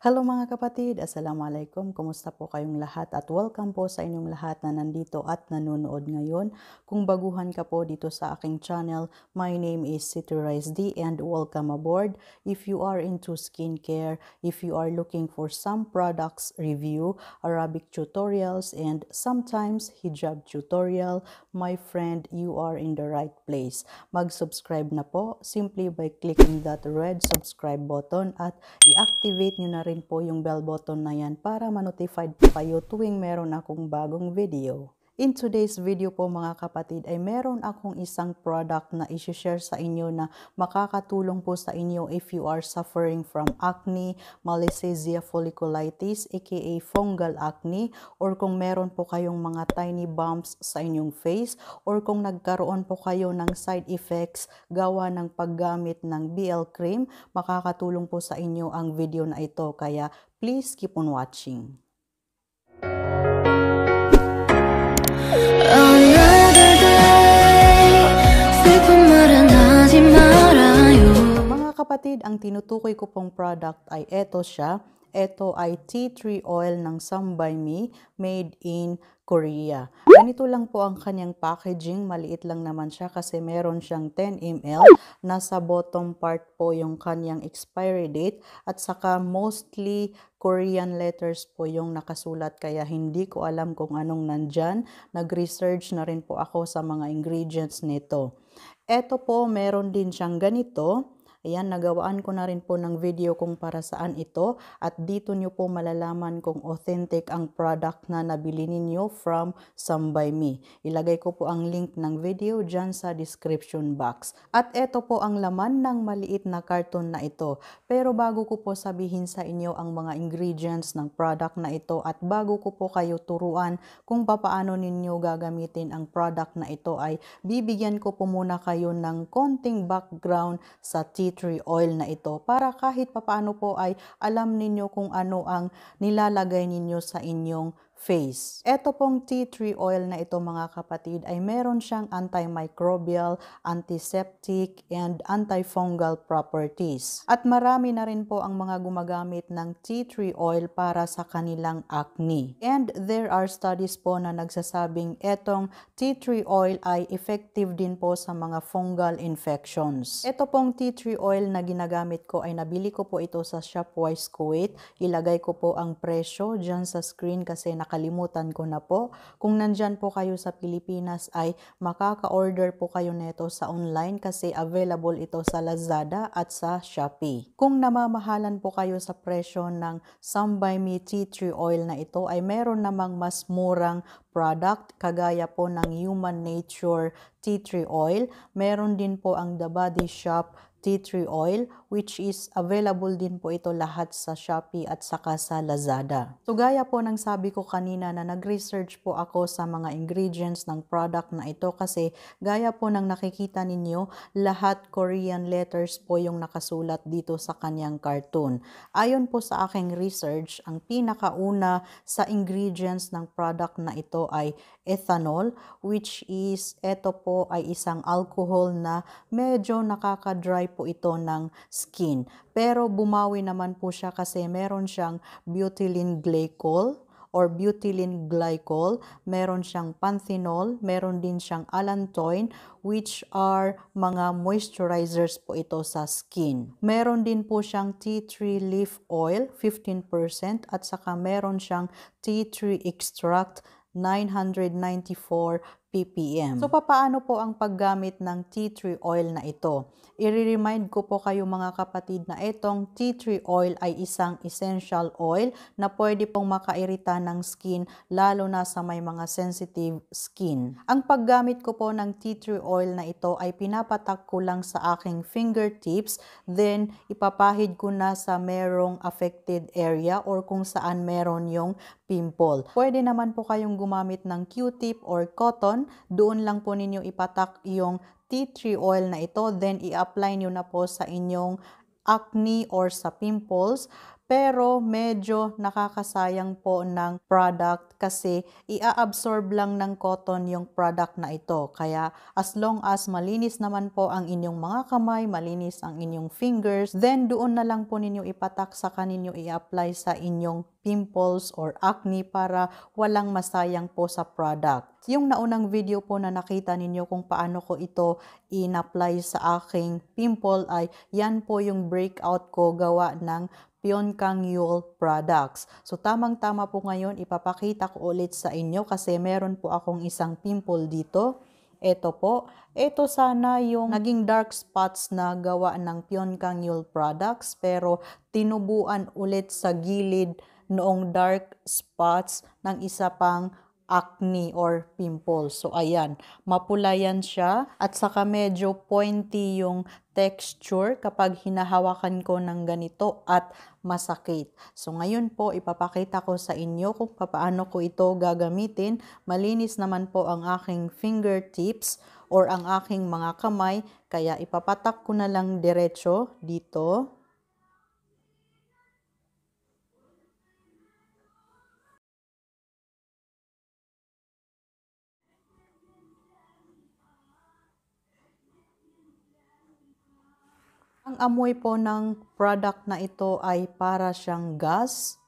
Hello mga kapatid, Assalamualaikum. Kumusta po kayong lahat at welcome po sa inyong lahat na nandito at nanonood ngayon. Kung baguhan ka po dito sa aking channel, my name is SHOPPEWISE and welcome aboard. If you are into skincare, if you are looking for some products review, Arabic tutorials, and sometimes hijab tutorial, my friend, you are in the right place. Mag-subscribe na po simply by clicking that red subscribe button at i-activate nyo na rin po yung bell button na yan para ma-notified po kayo tuwing meron akong bagong video. In today's video po mga kapatid ay meron akong isang product na i-share sa inyo na makakatulong po sa inyo if you are suffering from acne, malassezia folliculitis aka fungal acne, or kung meron po kayong mga tiny bumps sa inyong face, or kung nagkaroon po kayo ng side effects gawa ng paggamit ng BL cream, makakatulong po sa inyo ang video na ito, kaya please keep on watching. Mga kapatid, ang tinutukoy ko pong product ay eto siya. Ito ay tea tree oil ng Some by Me, made in Korea. Ganito lang po ang kanyang packaging. Maliit lang naman siya kasi meron siyang 10 ml. Nasa bottom part po yung kanyang expiry date at saka mostly Korean letters po yung nakasulat kaya hindi ko alam kung anong nandyan. Nag-research na rin po ako sa mga ingredients nito. Ito po, meron din siyang ganito. Ayan, nagawaan ko na rin po ng video kung para saan ito at dito nyo po malalaman kung authentic ang product na nabili ninyo from Some by Me. Ilagay ko po ang link ng video dyan sa description box. At ito po ang laman ng maliit na karton na ito. Pero bago ko po sabihin sa inyo ang mga ingredients ng product na ito at bago ko po kayo turuan kung paano ninyo gagamitin ang product na ito, ay bibigyan ko po muna kayo ng konting background sa tea tree oil na ito para kahit papaano po ay alam ninyo kung ano ang nilalagay ninyo sa inyong face. Ito pong tea tree oil na ito mga kapatid ay meron siyang antimicrobial, antiseptic, and antifungal properties. At marami na rin po ang mga gumagamit ng tea tree oil para sa kanilang acne. And there are studies po na nagsasabing etong tea tree oil ay effective din po sa mga fungal infections. Ito pong tea tree oil na ginagamit ko ay nabili ko po ito sa SHOPPEWISE Kuwait. Ilagay ko po ang presyo dyan sa screen kasi nakalimutan ko na po. Kung nandyan po kayo sa Pilipinas ay makaka-order po kayo neto sa online kasi available ito sa Lazada at sa Shopee. Kung namamahalan po kayo sa presyo ng Some by Me tea tree oil na ito ay meron namang mas murang product kagaya po ng Human Nature tea tree oil. Meron din po ang The Body Shop tea tree oil, which is available din po ito lahat sa Shopee at saka sa Lazada. So gaya po ng sabi ko kanina na nag-research po ako sa mga ingredients ng product na ito kasi gaya po ng nakikita ninyo, lahat Korean letters po yung nakasulat dito sa kanyang cartoon. Ayon po sa aking research, ang pinakauna sa ingredients ng product na ito ay ethanol, which is ito po ay isang alcohol na medyo nakaka-dry po ito ng skin. Pero bumawi naman po siya kasi meron siyang butylene glycol or butylene glycol, meron siyang panthenol, meron din siyang allantoin, which are mga moisturizers po ito sa skin. Meron din po siyang tea tree leaf oil, 15%, at saka meron siyang tea tree extract, 994 ppm. So, paano po ang paggamit ng tea tree oil na ito? I-remind ko po kayo mga kapatid na itong tea tree oil ay isang essential oil na pwede pong makairita ng skin lalo na sa may mga sensitive skin. Ang paggamit ko po ng tea tree oil na ito ay pinapatak ko lang sa aking fingertips, then ipapahid ko na sa merong affected area or kung saan meron yung pimple. Pwede naman po kayong gumamit ng Q-tip or cotton. Doon lang po ninyo ipatak yung tea tree oil na ito, then i-apply nyo na po sa inyong acne or sa pimples. pero medyo nakakasayang po ng product kasi i-absorb lang ng cotton yung product na ito. Kaya as long as malinis naman po ang inyong mga kamay, malinis ang inyong fingers, then doon na lang po ninyo ipatak sa kaninyo i-apply sa inyong pimples or acne para walang masayang po sa product. Yung naunang video po na nakita ninyo kung paano ko ito in-apply sa aking pimple ay yan po yung breakout ko gawa ng PYUNKANG products. So tamang-tama po ngayon ipapakita ko ulit sa inyo kasi meron po akong isang pimple dito. Ito po. Ito sana yung naging dark spots na gawa ng PYUNKANG products pero tinubuan ulit sa gilid noong dark spots ng isa pang acne or pimples. So ayan, mapula yan siya at saka medyo pointy yung texture kapag hinahawakan ko ng ganito at masakit. So ngayon po ipapakita ko sa inyo kung paano ko ito gagamitin. Malinis naman po ang aking fingertips or ang aking mga kamay kaya ipapatak ko na lang diretso dito. Ang amoy po ng product na ito ay para siyang gas.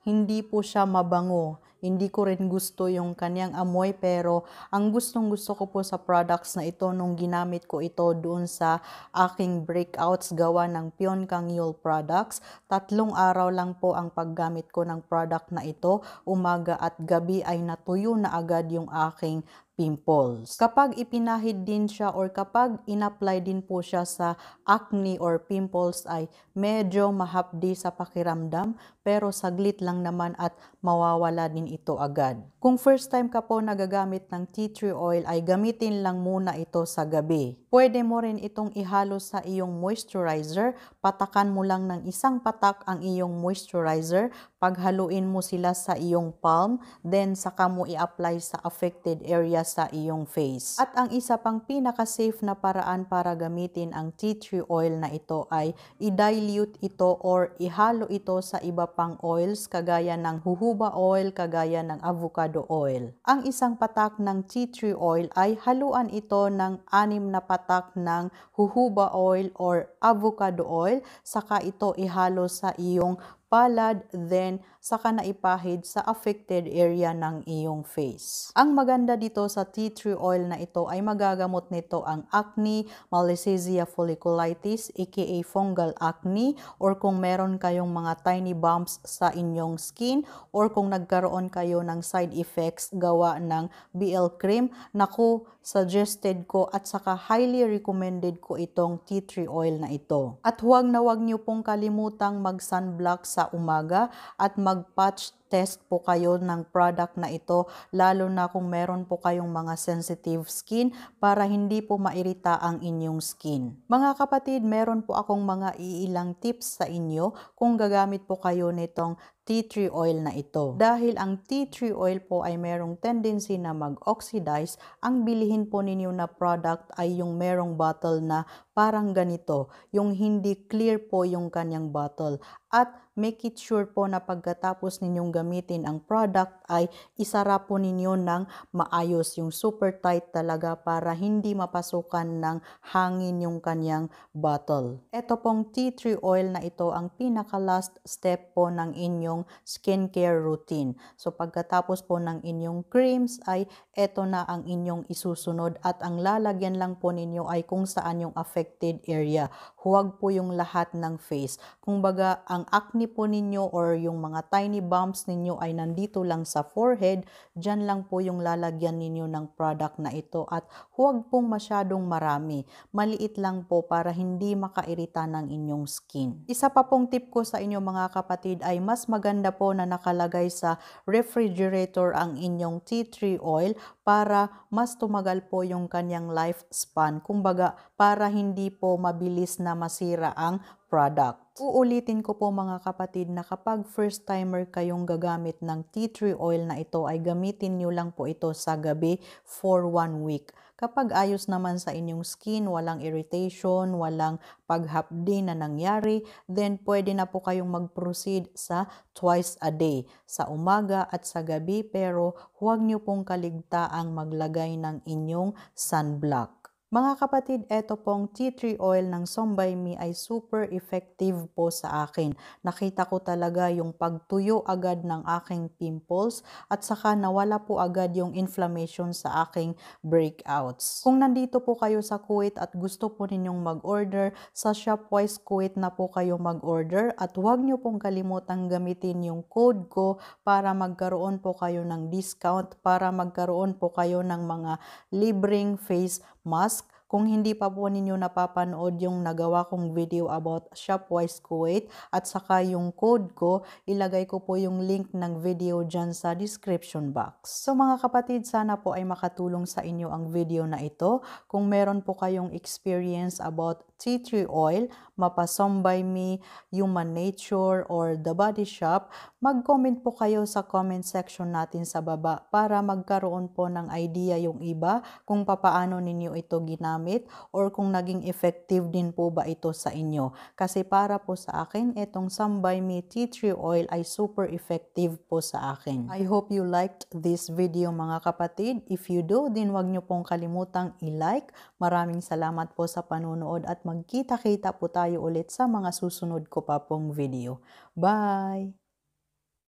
Hindi po siya mabango. Hindi ko rin gusto yung kanyang amoy pero ang gustong-gusto ko po sa products na ito nung ginamit ko ito doon sa aking breakouts gawa ng PYUNKANG products. 3 araw lang po ang paggamit ko ng product na ito. Umaga at gabi ay natuyo na agad yung aking pimples. Kapag ipinahid din siya or kapag in-apply din po siya sa acne or pimples ay medyo mahapdi sa pakiramdam pero saglit lang naman at mawawala din ito agad. Kung first time ka po nagagamit ng tea tree oil ay gamitin lang muna ito sa gabi. Pwede mo rin itong ihalo sa iyong moisturizer. Patakan mo lang ng isang patak ang iyong moisturizer. Paghaluin mo sila sa iyong palm, then saka mo i-apply sa affected area sa iyong face. At ang isa pang pinaka-safe na paraan para gamitin ang tea tree oil na ito ay i-dilute ito or ihalo ito sa iba pang oils kagaya ng jojoba oil, kagaya ng avocado oil. Ang isang patak ng tea tree oil ay haluan ito ng 6 na patak ng jojoba oil or avocado oil, saka ito ihalo sa iyong palad, then saka na ipahid sa affected area ng iyong face. Ang maganda dito sa tea tree oil na ito ay magagamot nito ang acne, malassezia folliculitis, aka fungal acne, or kung meron kayong mga tiny bumps sa inyong skin, or kung nagkaroon kayo ng side effects gawa ng BL cream, naku, suggested ko at saka highly recommended ko itong tea tree oil na ito. At huwag niyo pong kalimutang mag-sunblock sa umaga at mag-patch test po kayo ng product na ito, lalo na kung meron po kayong mga sensitive skin para hindi po mairita ang inyong skin. Mga kapatid, meron po akong mga iilang tips sa inyo kung gagamit po kayo nitong tea tree oil na ito. Dahil ang tea tree oil po ay merong tendency na mag-oxidize, ang bilihin po ninyo na product ay yung merong bottle na parang ganito, yung hindi clear po yung kanyang bottle. At make it sure po na pagkatapos ninyong gamitin ang product ay isara po ninyo ng maayos, yung super tight talaga para hindi mapasukan ng hangin yung kanyang bottle. Ito pong tea tree oil na ito ang pinaka last step po ng inyong skincare routine. So pagkatapos po ng inyong creams ay ito na ang inyong isusunod at ang lalagyan lang po ninyo ay kung saan yung affected area. Huwag po yung lahat ng face. Kung baga ang acne po ninyo or yung mga tiny bumps ninyo ay nandito lang sa forehead, dyan lang po yung lalagyan ninyo ng product na ito at huwag pong masyadong marami. Maliit lang po para hindi makairita ng inyong skin. Isa pa pong tip ko sa inyo mga kapatid ay mas maganda po na nakalagay sa refrigerator ang inyong tea tree oil para mas tumagal po yung kanyang lifespan. Kumbaga para hindi po mabilis na masira ang product. Uulitin ko po mga kapatid na kapag first timer kayong gagamit ng tea tree oil na ito ay gamitin nyo lang po ito sa gabi for 1 week. Kapag ayos naman sa inyong skin, walang irritation, walang paghapdi na nangyari, then pwede na po kayong mag-proceed sa twice a day, sa umaga at sa gabi, pero huwag nyo pong kaligtaang maglagay ng inyong sunblock. Mga kapatid, eto pong tea tree oil ng SOMBAYME ay super effective po sa akin. Nakita ko talaga yung pagtuyo agad ng aking pimples at saka nawala po agad yung inflammation sa aking breakouts. Kung nandito po kayo sa Kuwait at gusto po ninyong mag-order, sa SHOPPEWISE Kuwait na po kayo mag-order at huwag nyo pong kalimutang gamitin yung code ko para magkaroon po kayo ng discount, para magkaroon po kayo ng mga libreng face mask. Kung hindi pa po ninyo napapanood yung nagawa kong video about SHOPPEWISE Kuwait at saka yung code ko, ilagay ko po yung link ng video dyan sa description box. So mga kapatid, sana po ay makatulong sa inyo ang video na ito. Kung meron po kayong experience about tea tree oil, mapa SOMBAYME, Human Nature, or The Body Shop, mag-comment po kayo sa comment section natin sa baba para magkaroon po ng idea yung iba kung papaano ninyo ito ginamit or kung naging effective din po ba ito sa inyo. Kasi para po sa akin, itong SOMBAYME tea tree oil ay super effective po sa akin. I hope you liked this video mga kapatid. If you do, din wag nyo pong kalimutang i-like. Maraming salamat po sa panunood at magkita-kita po tayo ulit sa mga susunod ko pa pong video. Bye!